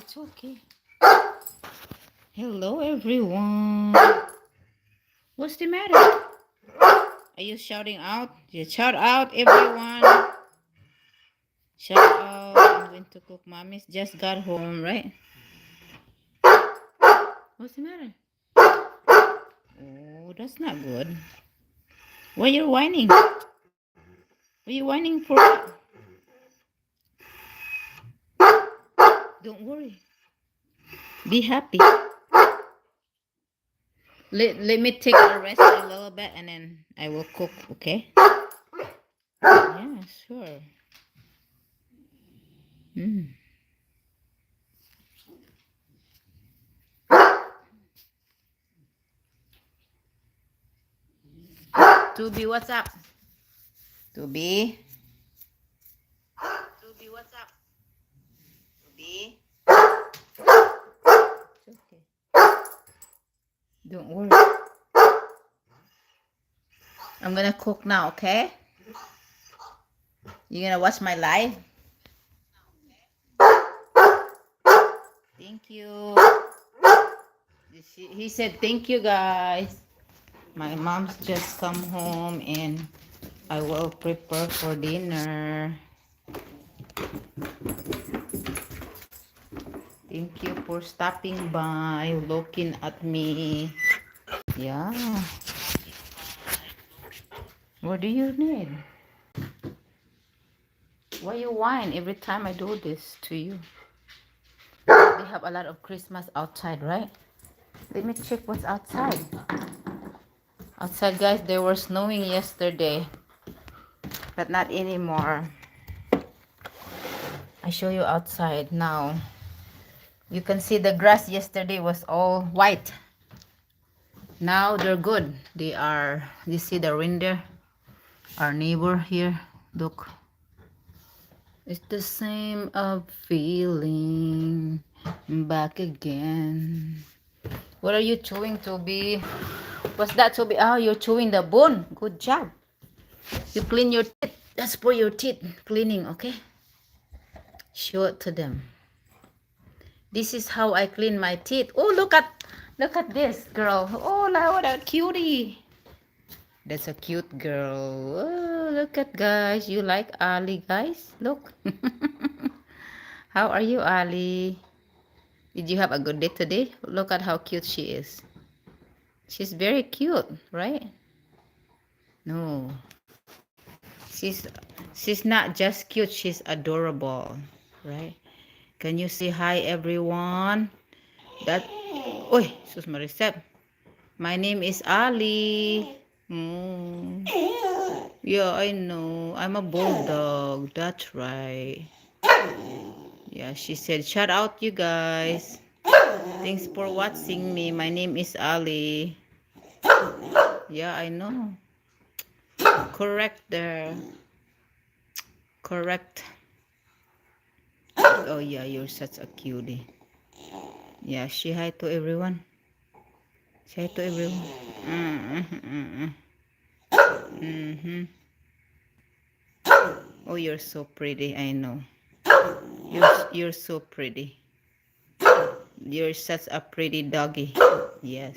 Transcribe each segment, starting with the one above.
It's okay. Hello, everyone. What's the matter? Are you shouting out? You shout out, everyone. Shout out. I'm going to cook. Mommy's just got home, right? What's the matter? Oh, that's not good. Why you're whining? What are you whining for? Don't worry. Be happy. Let me take a rest a little bit and then I will cook, okay? Yeah, sure. Mm. Tubi, what's up? Tubi? Tubi, what's up? Tubi? It's okay. Don't worry. I'm gonna cook now, okay? You gonna watch my live? Thank you. He said thank you, guys. My mom's just come home and I will prepare for dinner. Thank you for stopping by, looking at me. Yeah. What do you need? Why you whine every time I do this to you? They have a lot of Christmas outside, right? Let me check what's outside. Outside, guys, they were snowing yesterday, but not anymore. I show you outside now. You can see the grass yesterday was all white. Now they're good. They are, you see the reindeer? Our neighbor here, look. It's the same feeling back again. What are you chewing, Toby? What's that, Toby? Oh, you're chewing the bone. Good job. You clean your teeth. That's for your teeth cleaning, okay? Show it to them. This is how I clean my teeth. Oh, look at this girl. Oh, what a cutie. That's a cute girl. Oh, look at, guys. You like Ali, guys? Look. How are you, Ali? Did you have a good day today? Look at how cute she is. She's very cute, right? No. She's not just cute, she's adorable, right? Can you say hi, everyone? That, oi, sus marisep. My name is Ali. Mm. Yeah, I know. I'm a bulldog. That's right. Yeah, she said, shout out, you guys. Thanks for watching me. My name is Ali. Yeah, I know. Correct there. Correct. Oh, yeah, you're such a cutie. Yeah, say hi to everyone. Say hi to everyone. Oh, you're so pretty. I know. You're so pretty. You're such a pretty doggy. Yes.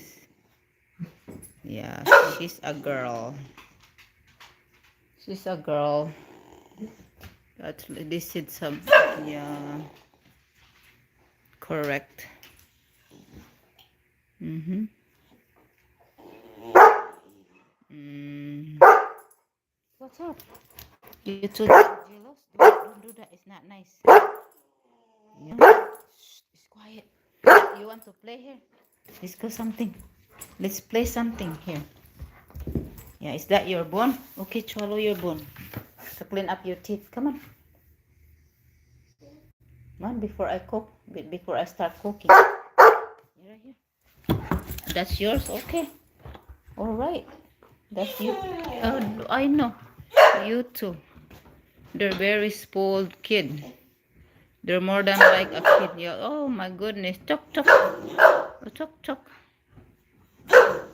Yeah, she's a girl. She's a girl. Actually, this is some. Yeah. Correct. What's up? You too jealous? Don't do that. It's not nice. Yeah. Shh, it's quiet. You want to play here? Let's go something. Let's play something here. Yeah, is that your bone? Okay, swallow your bone. To clean up your teeth. Come on. Come on, before I cook. Before I start cooking. Right here. That's yours? Okay. Alright. That's you. Oh, I know. You too. They're very spoiled kid. They're more than like a kid. Yeah. Oh my goodness. Chok chok. Chok chok.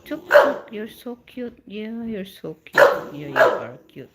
Chok chok. You're so cute. Yeah, you're so cute. Yeah, you are cute.